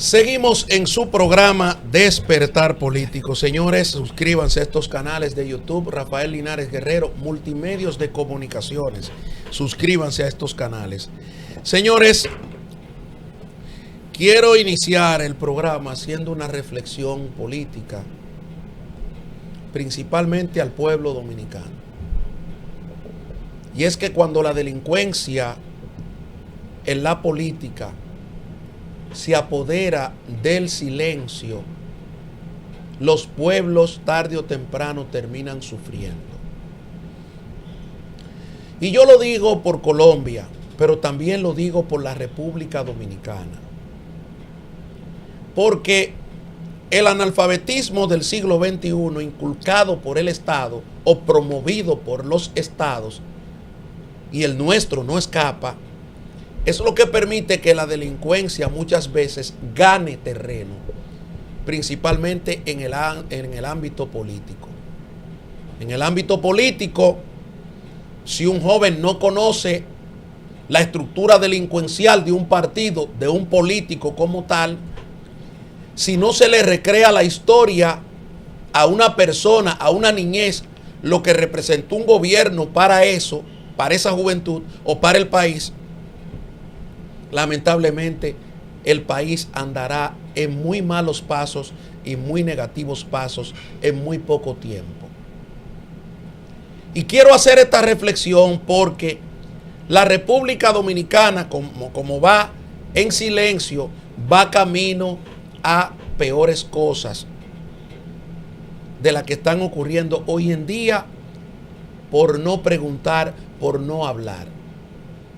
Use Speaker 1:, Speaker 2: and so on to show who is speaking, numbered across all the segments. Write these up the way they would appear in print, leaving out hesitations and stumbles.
Speaker 1: Seguimos en su programa Despertar Político. Señores, suscríbanse a estos canales de YouTube, Rafael Linares Guerrero, Multimedios de Comunicaciones. Suscríbanse a estos canales. Señores, quiero iniciar el programa haciendo una reflexión política, principalmente al pueblo dominicano. Y es que cuando la delincuencia en la política se apodera del silencio, los pueblos tarde o temprano terminan sufriendo. Y yo lo digo por Colombia, pero también lo digo por la República Dominicana. Porque el analfabetismo del siglo XXI, inculcado por el Estado o promovido por los estados, y el nuestro no escapa, es lo que permite que la delincuencia muchas veces gane terreno, principalmente en el ámbito político. En el ámbito político, si un joven no conoce la estructura delincuencial de un partido, de un político como tal, si no se le recrea la historia a una persona, a una niñez, lo que representó un gobierno para eso, para esa juventud o para el país, lamentablemente el país andará en muy malos pasos y muy negativos pasos en muy poco tiempo. Y quiero hacer esta reflexión porque la República Dominicana, como va en silencio, va camino a peores cosas de las que están ocurriendo hoy en día por no preguntar, por no hablar.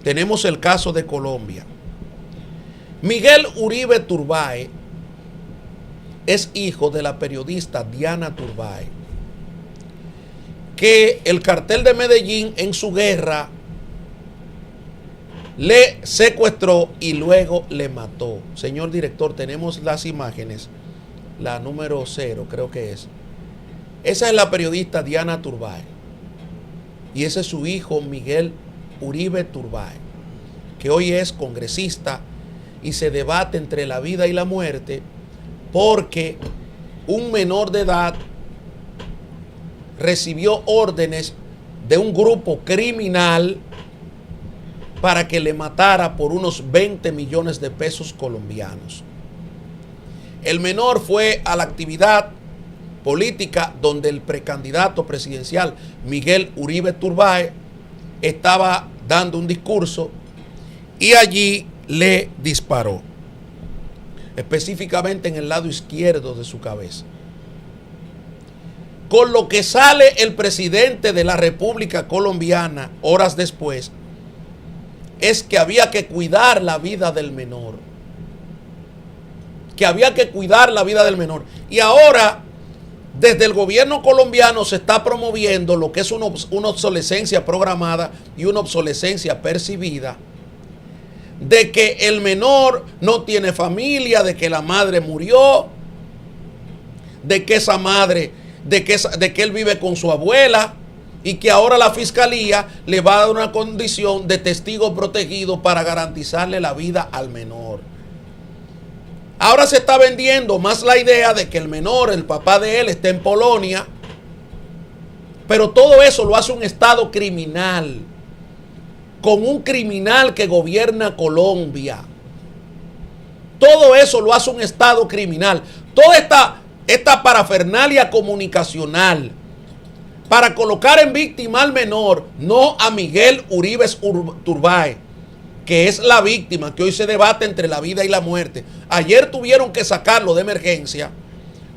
Speaker 1: Tenemos el caso de Colombia. Miguel Uribe Turbay es hijo de la periodista Diana Turbay, que el cartel de Medellín en su guerra le secuestró y luego le mató. Señor director, tenemos las imágenes, la número 0 creo que es. Esa es la periodista Diana Turbay y ese es su hijo Miguel Uribe Turbay, que hoy es congresista y se debate entre la vida y la muerte porque un menor de edad recibió órdenes de un grupo criminal para que le matara por unos 20 millones de pesos colombianos. El menor fue a la actividad política donde el precandidato presidencial Miguel Uribe Turbay estaba dando un discurso y allí le disparó, específicamente en el lado izquierdo de su cabeza. Con lo que sale el presidente de la República Colombiana horas después, es que había que cuidar la vida del menor. Que había que cuidar la vida del menor. Y ahora, desde el gobierno colombiano se está promoviendo lo que es una obsolescencia programada y una obsolescencia percibida, de que el menor no tiene familia, de que la madre murió, de que esa madre, de que él vive con su abuela y que ahora la fiscalía le va a dar una condición de testigo protegido para garantizarle la vida al menor. Ahora se está vendiendo más la idea de que el menor, el papá de él, está en Polonia, pero todo eso lo hace un Estado criminal, con un criminal que gobierna Colombia. Todo eso lo hace un Estado criminal. Toda esta parafernalia comunicacional para colocar en víctima al menor, no a Miguel Uribe Turbay, que es la víctima, que hoy se debate entre la vida y la muerte. Ayer tuvieron que sacarlo de emergencia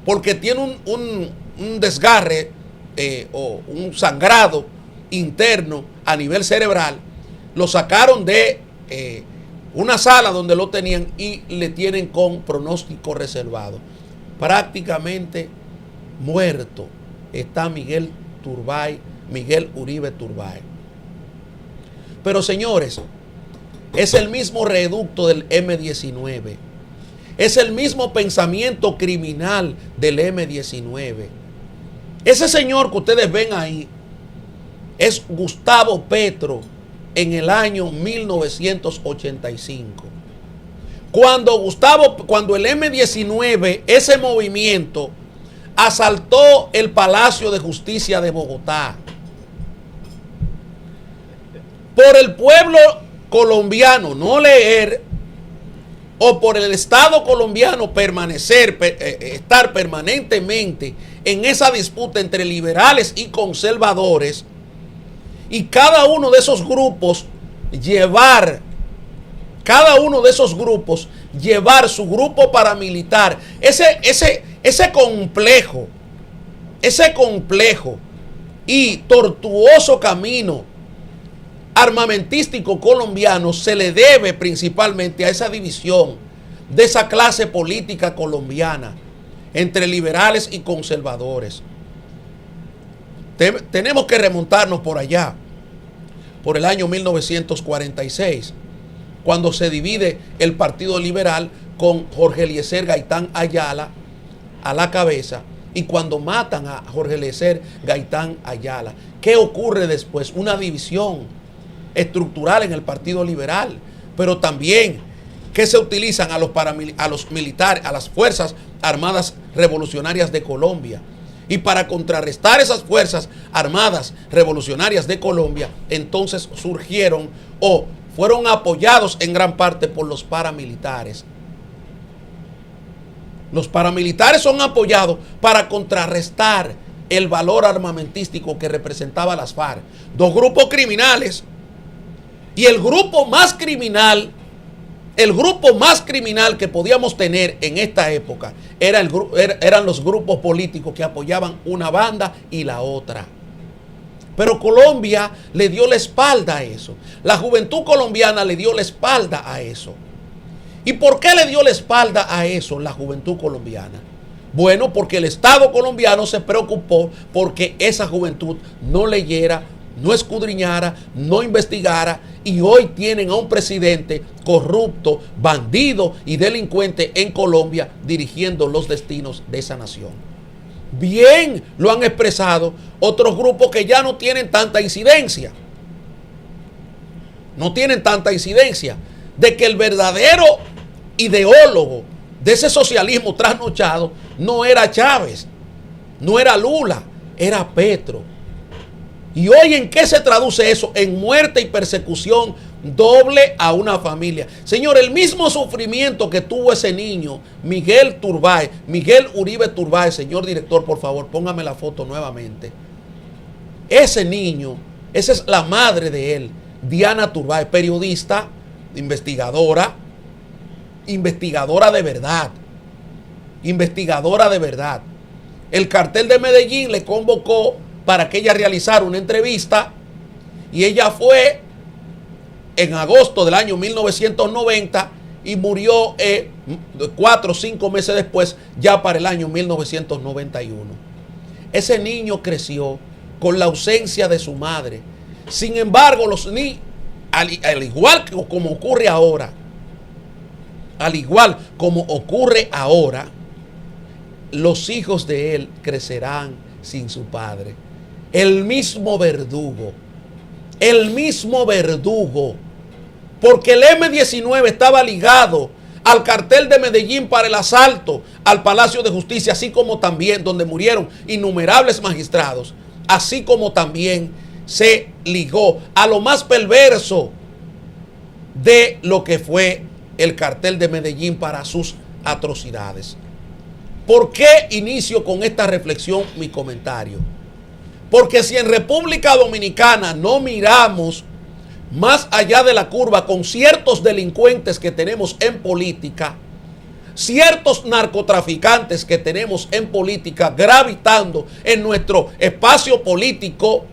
Speaker 1: porque tiene un desgarre o un sangrado interno a nivel cerebral. Lo sacaron de una sala donde lo tenían y le tienen con pronóstico reservado. Prácticamente muerto está Miguel Uribe Turbay. Pero señores, es el mismo reducto del M-19. Es el mismo pensamiento criminal del M-19. Ese señor que ustedes ven ahí es Gustavo Petro en el año 1985. Cuando el M-19, ese movimiento, asaltó el Palacio de Justicia de Bogotá, por el pueblo colombiano no leer, o por el Estado colombiano estar permanentemente en esa disputa entre liberales y conservadores, y cada uno de esos grupos llevar su grupo paramilitar, ese complejo y tortuoso camino armamentístico colombiano se le debe principalmente a esa división de esa clase política colombiana entre liberales y conservadores. Tenemos que remontarnos por allá, por el año 1946, cuando se divide el Partido Liberal con Jorge Eliezer Gaitán Ayala a la cabeza, y cuando matan a Jorge Eliezer Gaitán Ayala. ¿Qué ocurre después? Una división estructural en el Partido Liberal, pero también que se utilizan a los militares, a las Fuerzas Armadas Revolucionarias de Colombia. Y para contrarrestar esas Fuerzas Armadas Revolucionarias de Colombia, entonces surgieron o fueron apoyados en gran parte por los paramilitares. Los paramilitares son apoyados para contrarrestar el valor armamentístico que representaba las FARC. Dos grupos criminales, y el grupo más criminal que podíamos tener en esta época eran los grupos políticos que apoyaban una banda y la otra. Pero Colombia le dio la espalda a eso. La juventud colombiana le dio la espalda a eso. ¿Y por qué le dio la espalda a eso la juventud colombiana? Bueno, porque el Estado colombiano se preocupó porque esa juventud no leyera, no escudriñara, no investigara, y hoy tienen a un presidente corrupto, bandido y delincuente en Colombia dirigiendo los destinos de esa nación. Bien lo han expresado otros grupos que ya no tienen tanta incidencia. No tienen tanta incidencia de que el verdadero ideólogo de ese socialismo trasnochado no era Chávez, no era Lula, era Petro. ¿Y hoy en qué se traduce eso? En muerte y persecución doble a una familia. Señor, el mismo sufrimiento que tuvo ese niño, Miguel Uribe Turbay, señor director, por favor, póngame la foto nuevamente. Ese niño, esa es la madre de él, Diana Turbay, periodista, investigadora de verdad. Investigadora de verdad. El cartel de Medellín le convocó para que ella realizara una entrevista, y ella fue en agosto del año 1990 y murió 4 o 5 meses después, ya para el año 1991. Ese niño creció con la ausencia de su madre. Sin embargo, al igual como ocurre ahora, los hijos de él crecerán sin su padre. El mismo verdugo, porque el M-19 estaba ligado al cartel de Medellín para el asalto al Palacio de Justicia, así como también donde murieron innumerables magistrados, así como también se ligó a lo más perverso de lo que fue el cartel de Medellín para sus atrocidades. ¿Por qué inicio con esta reflexión mi comentario? Porque si en República Dominicana no miramos más allá de la curva con ciertos delincuentes que tenemos en política, ciertos narcotraficantes que tenemos en política gravitando en nuestro espacio político,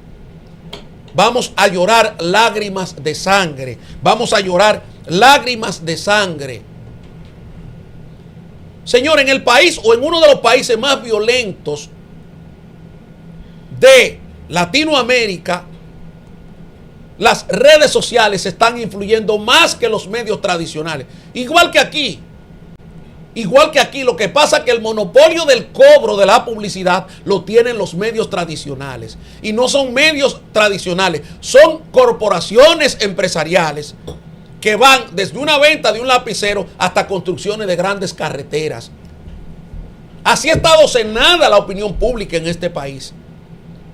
Speaker 1: vamos a llorar lágrimas de sangre. Vamos a llorar lágrimas de sangre. Señor, en el país o en uno de los países más violentos de Latinoamérica, las redes sociales están influyendo más que los medios tradicionales. Igual que aquí, lo que pasa es que el monopolio del cobro de la publicidad lo tienen los medios tradicionales. Y no son medios tradicionales, son corporaciones empresariales que van desde una venta de un lapicero hasta construcciones de grandes carreteras. Así ha estado cenada la opinión pública en este país.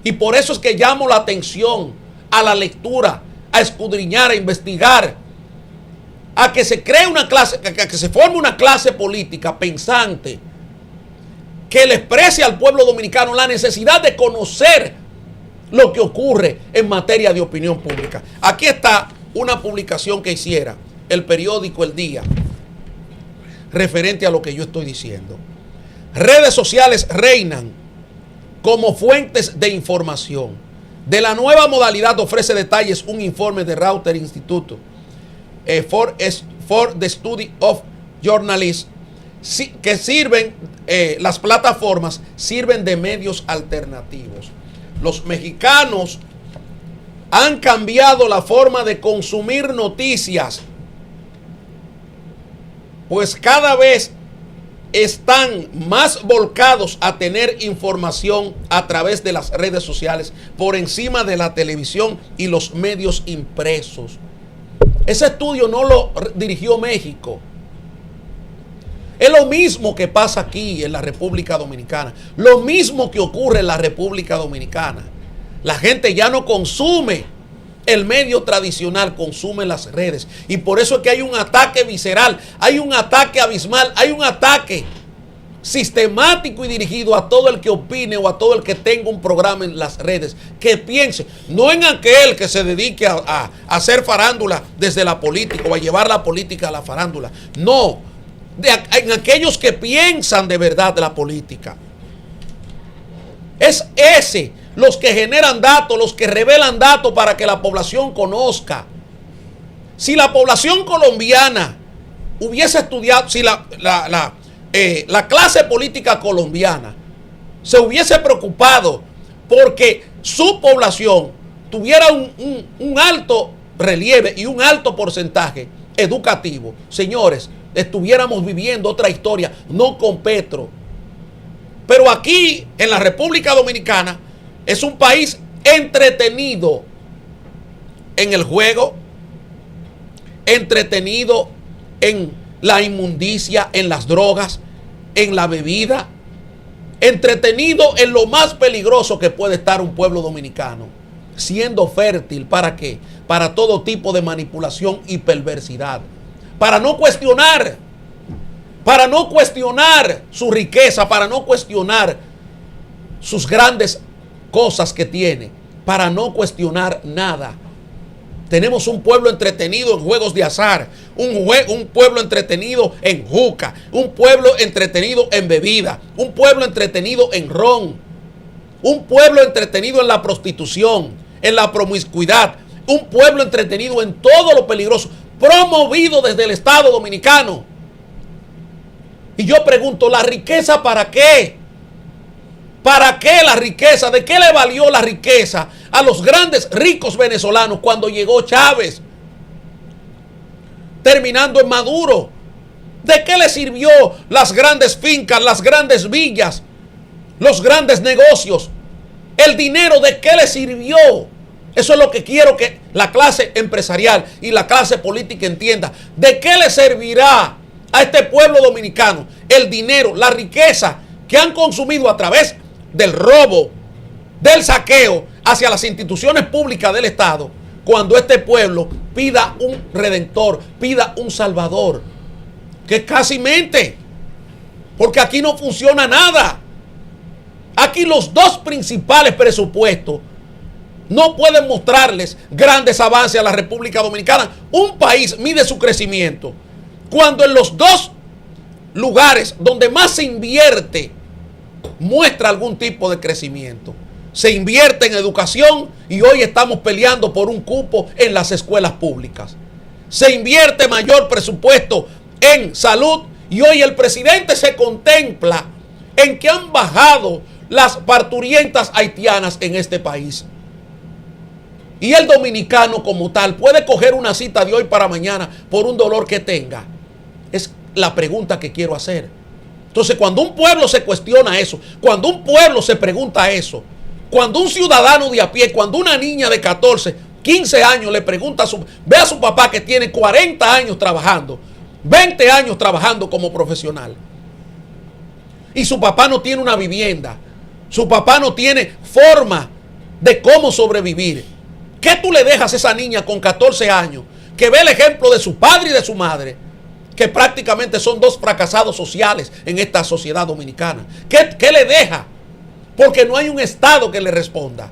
Speaker 1: Y por eso es que llamo la atención a la lectura, a escudriñar, a investigar, a que se cree una clase, a que se forme una clase política pensante que le exprese al pueblo dominicano la necesidad de conocer lo que ocurre en materia de opinión pública. Aquí está una publicación que hiciera el periódico El Día referente a lo que yo estoy diciendo. Redes sociales reinan como fuentes de información. De la nueva modalidad ofrece detalles un informe de Reuters Institute for the Study of Journalism, que sirven, las plataformas sirven de medios alternativos. Los mexicanos han cambiado la forma de consumir noticias, pues cada vez están más volcados a tener información a través de las redes sociales por encima de la televisión y los medios impresos. Ese estudio no lo dirigió México. Es lo mismo que pasa aquí en la República Dominicana. Lo mismo que ocurre en la República Dominicana. La gente ya no consume el medio tradicional, consume las redes. Y por eso es que hay un ataque visceral, hay un ataque abismal, hay un ataque sistemático y dirigido a todo el que opine o a todo el que tenga un programa en las redes, que piense, no en aquel que se dedique a hacer farándula desde la política o a llevar la política a la farándula. No, en aquellos que piensan de verdad de la política. Es ese, los que generan datos, los que revelan datos para que la población conozca. Si la población colombiana hubiese estudiado, si la clase política colombiana se hubiese preocupado porque su población tuviera un alto relieve y un alto porcentaje educativo, señores, estuviéramos viviendo otra historia, no con Petro. Pero aquí, en la República Dominicana, es un país entretenido en el juego, entretenido en la inmundicia, en las drogas, en la bebida, entretenido en lo más peligroso que puede estar un pueblo dominicano, siendo fértil, ¿para qué? Para todo tipo de manipulación y perversidad, para no cuestionar su riqueza, para no cuestionar sus grandes cosas que tiene, para no cuestionar nada. Tenemos un pueblo entretenido en juegos de azar, un pueblo entretenido en juca, un pueblo entretenido en bebida, un pueblo entretenido en ron, un pueblo entretenido en la prostitución, en la promiscuidad, un pueblo entretenido en todo lo peligroso, promovido desde el Estado Dominicano. Y yo pregunto, ¿la riqueza para qué? ¿Para qué la riqueza? ¿De qué le valió la riqueza a los grandes ricos venezolanos cuando llegó Chávez? Terminando en Maduro. ¿De qué le sirvió las grandes fincas, las grandes villas, los grandes negocios? ¿El dinero de qué le sirvió? Eso es lo que quiero que la clase empresarial y la clase política entienda. ¿De qué le servirá a este pueblo dominicano el dinero, la riqueza que han consumido a través del robo, del saqueo hacia las instituciones públicas del Estado, cuando este pueblo pida un redentor, pida un salvador? Que casi mente, porque aquí no funciona nada. Aquí los dos principales presupuestos no pueden mostrarles grandes avances a la República Dominicana. Un país mide su crecimiento cuando en los dos lugares donde más se invierte muestra algún tipo de crecimiento. Se invierte en educación y hoy estamos peleando por un cupo en las escuelas públicas. Se invierte mayor presupuesto en salud y hoy el presidente se contempla en que han bajado las parturientas haitianas en este país. Y el dominicano como tal puede coger una cita de hoy para mañana por un dolor que tenga. Es la pregunta que quiero hacer. Entonces, cuando un pueblo se cuestiona eso, cuando un pueblo se pregunta eso, cuando un ciudadano de a pie, cuando una niña de 14 15 años le pregunta ve a su papá que tiene 40 años trabajando, 20 años trabajando como profesional. Y su papá no tiene una vivienda. Su papá no tiene forma de cómo sobrevivir. ¿Qué tú le dejas a esa niña con 14 años que ve el ejemplo de su padre y de su madre, que prácticamente son dos fracasados sociales en esta sociedad dominicana? ¿Qué le deja? Porque no hay un Estado que le responda.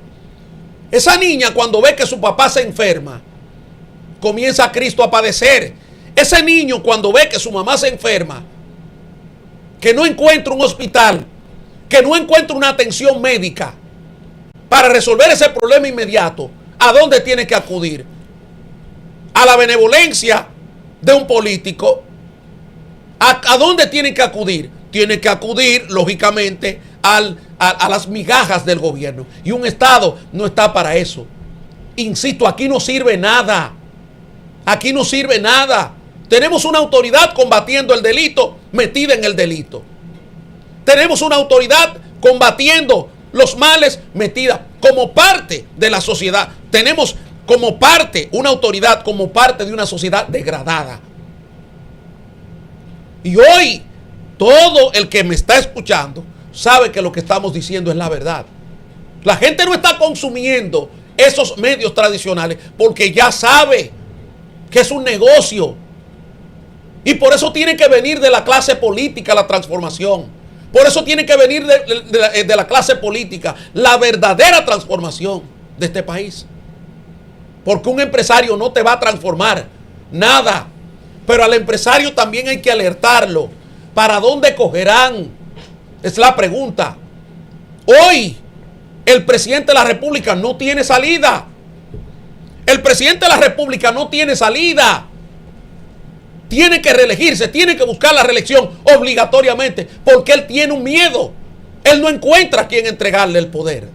Speaker 1: Esa niña, cuando ve que su papá se enferma, comienza a Cristo a padecer. Ese niño, cuando ve que su mamá se enferma, que no encuentra un hospital, que no encuentra una atención médica para resolver ese problema inmediato, ¿a dónde tiene que acudir? A la benevolencia de un político. ¿A dónde tiene que acudir? Tiene que acudir, lógicamente, a las migajas del gobierno. Y un Estado no está para eso. Insisto, aquí no sirve nada. Aquí no sirve nada. Tenemos una autoridad combatiendo el delito, metida en el delito. Tenemos una autoridad combatiendo los males, metida como parte de la sociedad. Tenemos como parte, una autoridad como parte de una sociedad degradada. Y hoy, todo el que me está escuchando sabe que lo que estamos diciendo es la verdad. La gente no está consumiendo esos medios tradicionales porque ya sabe que es un negocio. Y por eso tiene que venir de la clase política la transformación. Por eso tiene que venir de la clase política la verdadera transformación de este país. Porque un empresario no te va a transformar nada. Pero al empresario también hay que alertarlo. ¿Para dónde cogerán? Es la pregunta. Hoy el presidente de la República no tiene salida. El presidente de la República no tiene salida. Tiene que reelegirse, tiene que buscar la reelección obligatoriamente, porque él tiene un miedo. Él no encuentra a quién entregarle el poder.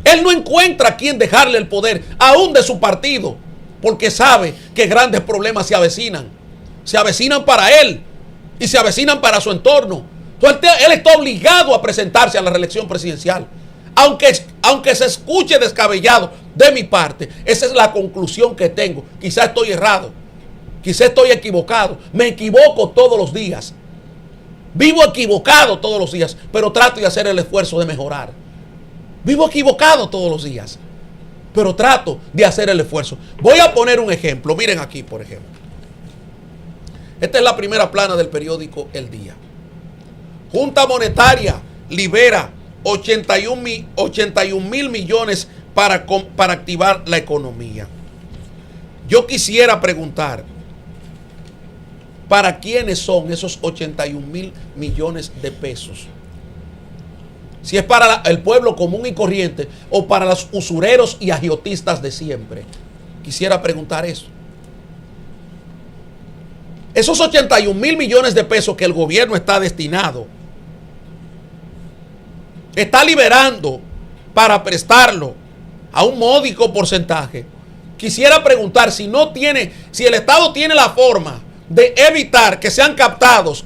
Speaker 1: Él no encuentra a quién dejarle el poder, aún de su partido, porque sabe que grandes problemas se avecinan. Se avecinan para él y se avecinan para su entorno. Entonces él está obligado a presentarse a la reelección presidencial. Aunque se escuche descabellado de mi parte, esa es la conclusión que tengo. Quizá estoy errado. Quizá estoy equivocado. Me equivoco todos los días. Vivo equivocado todos los días, pero trato de hacer el esfuerzo de mejorar. Vivo equivocado todos los días, pero trato de hacer el esfuerzo. Voy a poner un ejemplo. Miren aquí, por ejemplo. Esta es la primera plana del periódico El Día. Junta Monetaria libera 81 mil millones para activar la economía. Yo quisiera preguntar, ¿para quiénes son esos 81 mil millones de pesos? Si es para el pueblo común y corriente o para los usureros y agiotistas de siempre. Quisiera preguntar eso. Esos 81 mil millones de pesos que el gobierno está destinado, está liberando para prestarlo a un módico porcentaje. Quisiera preguntar si el Estado tiene la forma de evitar que sean captados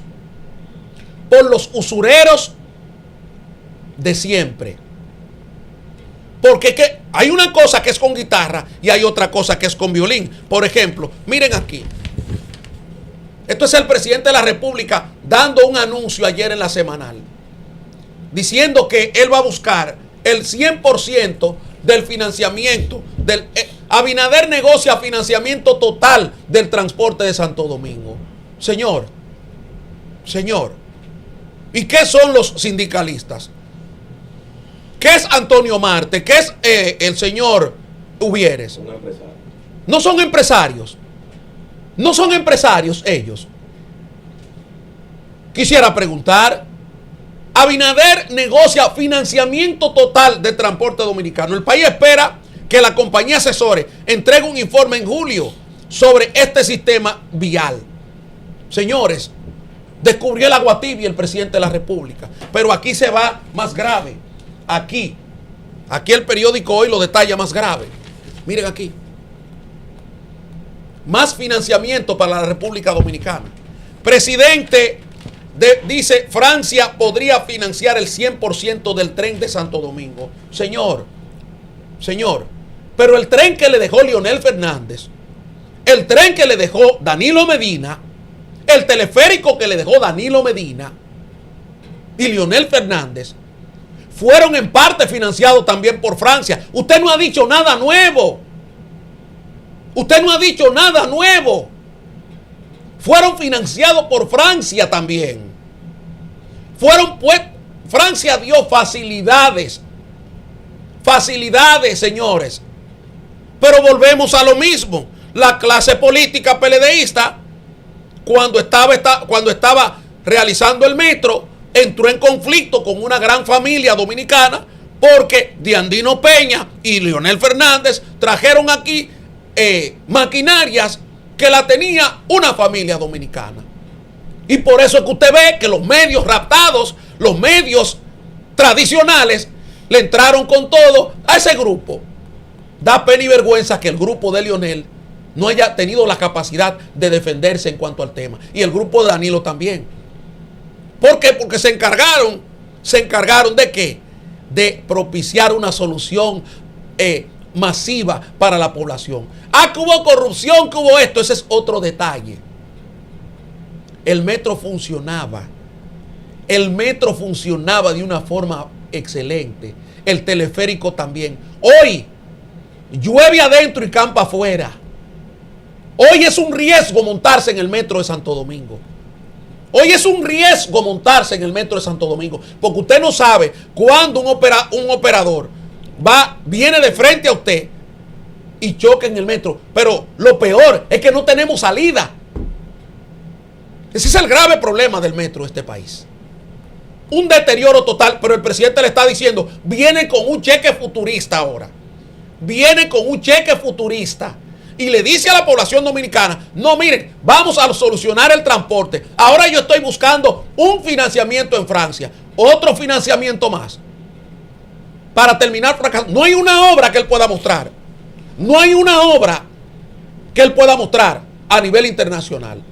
Speaker 1: por los usureros de siempre. Porque hay una cosa que es con guitarra y hay otra cosa que es con violín. Por ejemplo, miren aquí. Esto es el presidente de la República dando un anuncio ayer en la semanal, diciendo que él va a buscar el 100% del financiamiento. Abinader negocia financiamiento total del transporte de Santo Domingo. Señor, ¿y qué son los sindicalistas? ¿Qué es Antonio Marte? ¿Qué es el señor Uvieres? No son empresarios. No son empresarios ellos. Quisiera preguntar, Abinader negocia financiamiento total del transporte dominicano. El país espera que la compañía asesore entregue un informe en julio sobre este sistema vial. Señores, descubrió el agua tibia el presidente de la República. Pero aquí se va más grave. Aquí el periódico Hoy lo detalla más grave. Miren aquí. Más financiamiento para la República Dominicana. Presidente dice, Francia podría financiar el 100% del tren de Santo Domingo. Señor, Pero el tren que le dejó Leonel Fernández, el tren que le dejó Danilo Medina, el teleférico que le dejó Danilo Medina y Leonel Fernández, fueron en parte financiados también por Francia. Usted no ha dicho nada nuevo. Usted no ha dicho nada nuevo. Fueron financiados por Francia también. Francia dio facilidades. Facilidades, señores. Pero volvemos a lo mismo. La clase política PLDista, cuando estaba realizando el metro, entró en conflicto con una gran familia dominicana porque Diandino Peña y Leonel Fernández trajeron aquí maquinarias que la tenía una familia dominicana. Y por eso es que usted ve que los medios raptados, los medios tradicionales, le entraron con todo a ese grupo. Da pena y vergüenza que el grupo de Leonel no haya tenido la capacidad de defenderse en cuanto al tema. Y el grupo de Danilo también. ¿Por qué? Porque se encargaron ¿de qué? De propiciar una solución masiva para la población. Que hubo corrupción, que hubo esto, ese es otro detalle. El metro funcionaba. El metro funcionaba de una forma excelente. El teleférico también. Hoy llueve adentro y campa afuera. Hoy es un riesgo montarse en el metro de Santo Domingo. Hoy es un riesgo montarse en el metro de Santo Domingo, porque usted no sabe cuándo un operador viene de frente a usted y choca en el metro. Pero lo peor es que no tenemos salida. Ese es el grave problema del metro de este país. Un deterioro total, pero el presidente le está diciendo, viene con un cheque futurista ahora. Viene con un cheque futurista. Y le dice a la población dominicana, no, miren, vamos a solucionar el transporte. Ahora yo estoy buscando un financiamiento en Francia, otro financiamiento más, para terminar fracaso. No hay una obra que él pueda mostrar. No hay una obra que él pueda mostrar a nivel internacional.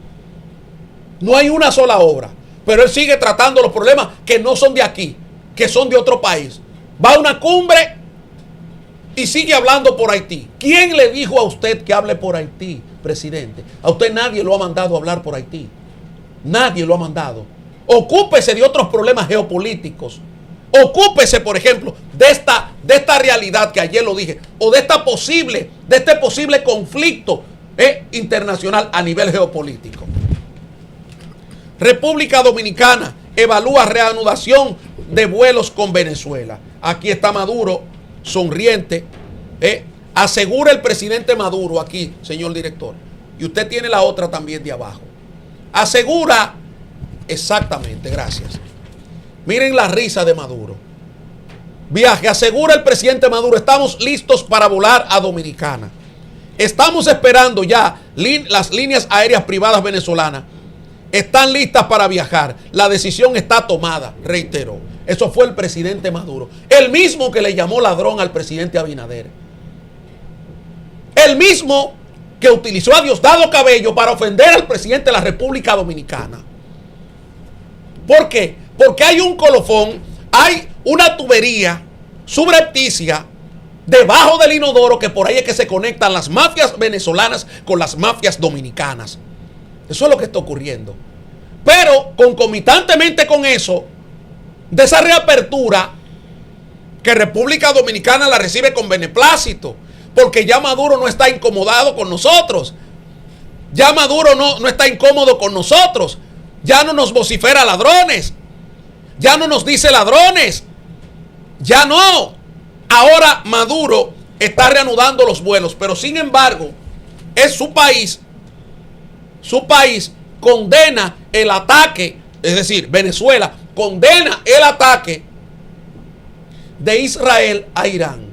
Speaker 1: No hay una sola obra. Pero él sigue tratando los problemas que no son de aquí, que son de otro país. Va a una cumbre y sigue hablando por Haití. ¿Quién le dijo a usted que hable por Haití, presidente? A usted nadie lo ha mandado a hablar por Haití. Nadie lo ha mandado. Ocúpese de otros problemas geopolíticos. Ocúpese, por ejemplo, de esta realidad que ayer lo dije, o de este posible conflicto internacional a nivel geopolítico. República Dominicana evalúa reanudación de vuelos con Venezuela. Aquí está Maduro, sonriente. Asegura el presidente Maduro aquí, señor director. Y usted tiene la otra también de abajo. Asegura, exactamente, gracias. Miren la risa de Maduro. Viaje, asegura el presidente Maduro, estamos listos para volar a Dominicana. Estamos esperando ya las líneas aéreas privadas venezolanas. Están listas para viajar. La decisión está tomada, reiteró. Eso fue el presidente Maduro. El mismo que le llamó ladrón al presidente Abinader. El mismo que utilizó a Diosdado Cabello para ofender al presidente de la República Dominicana. ¿Por qué? Porque hay un colofón, hay una tubería subrepticia debajo del inodoro, que por ahí es que se conectan las mafias venezolanas con las mafias dominicanas. Eso es lo que está ocurriendo. Pero concomitantemente con eso, de esa reapertura, que República Dominicana la recibe con beneplácito, porque ya Maduro no está incomodado con nosotros. Ya Maduro no está incómodo con nosotros. Ya no nos vocifera ladrones. Ya no nos dice ladrones. Ya no. Ahora Maduro está reanudando los vuelos, pero sin embargo, es su país. Su país condena el ataque, es decir, Venezuela condena el ataque de Israel a Irán.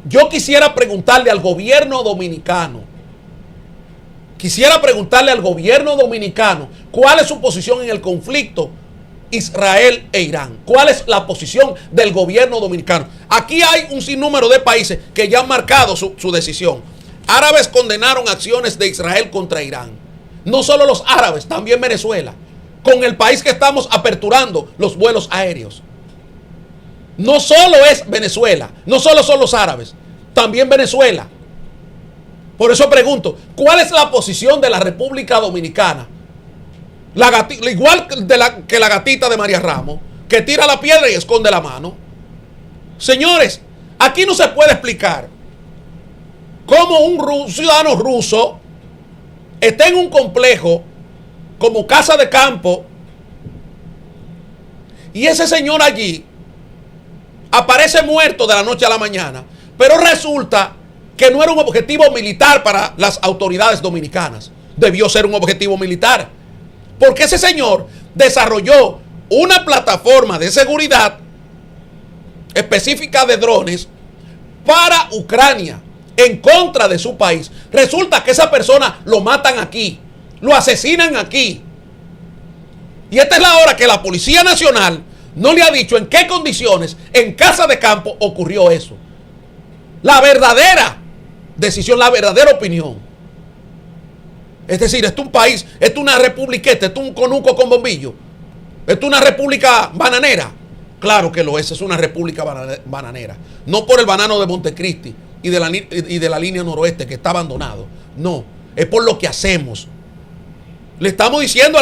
Speaker 1: Yo quisiera preguntarle al gobierno dominicano, cuál es su posición en el conflicto Israel e Irán. ¿Cuál es la posición del gobierno dominicano? Aquí hay un sinnúmero de países que ya han marcado su decisión. Árabes condenaron acciones de Israel contra Irán. No solo los árabes, también Venezuela, con el país que estamos aperturando los vuelos aéreos. No solo es Venezuela, no solo son los árabes, también Venezuela. Por eso pregunto, ¿cuál es la posición de la República Dominicana? Igual que la gatita de María Ramos, que tira la piedra y esconde la mano. Señores, aquí no se puede explicar cómo un ciudadano ruso está en un complejo como casa de campo y ese señor allí aparece muerto de la noche a la mañana, pero resulta que no era un objetivo militar para las autoridades dominicanas. Debió ser un objetivo militar, porque ese señor desarrolló una plataforma de seguridad específica de drones para Ucrania, en contra de su país. Resulta que esa persona lo matan aquí, lo asesinan aquí. Y esta es la hora que la Policía Nacional no le ha dicho en qué condiciones en casa de campo ocurrió eso. La verdadera decisión, la verdadera opinión. Es decir, esto es un país, esto es una republiqueta, esto es un conuco con bombillo, esto es una república bananera. Claro que lo es una república bananera. No por el banano de Montecristi y de la línea noroeste que está abandonado. No, es por lo que hacemos. Le estamos diciendo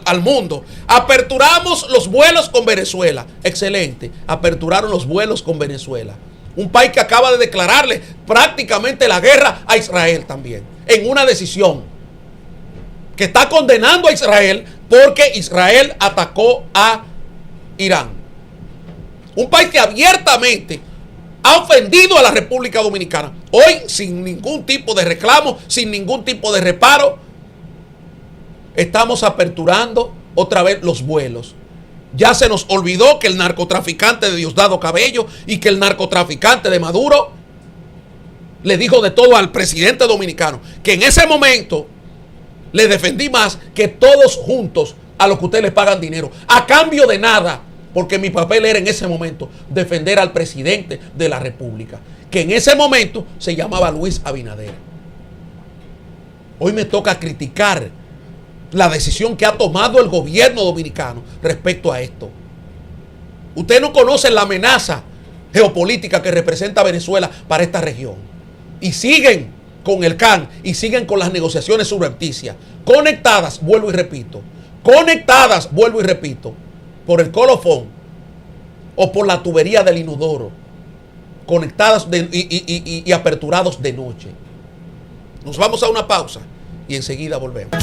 Speaker 1: al mundo, aperturamos los vuelos con Venezuela. Excelente, aperturaron los vuelos con Venezuela. Un país que acaba de declararle prácticamente la guerra a Israel también, en una decisión que está condenando a Israel porque Israel atacó a Irán. Un país que abiertamente ha ofendido a la República Dominicana. Hoy, sin ningún tipo de reclamo, sin ningún tipo de reparo, estamos aperturando otra vez los vuelos. Ya se nos olvidó que el narcotraficante de Diosdado Cabello y que el narcotraficante de Maduro le dijo de todo al presidente dominicano, que en ese momento le defendí más que todos juntos a los que ustedes les pagan dinero, a cambio de nada, porque mi papel era en ese momento defender al presidente de la República, que en ese momento se llamaba Luis Abinader. Hoy me toca criticar la decisión que ha tomado el gobierno dominicano respecto a esto. Ustedes no conocen la amenaza geopolítica que representa Venezuela para esta región. Y siguen con el CAN y siguen con las negociaciones subrepticias. Conectadas, vuelvo y repito, por el colofón o por la tubería del inodoro. Conectadas y aperturados de noche. Nos vamos a una pausa y enseguida volvemos.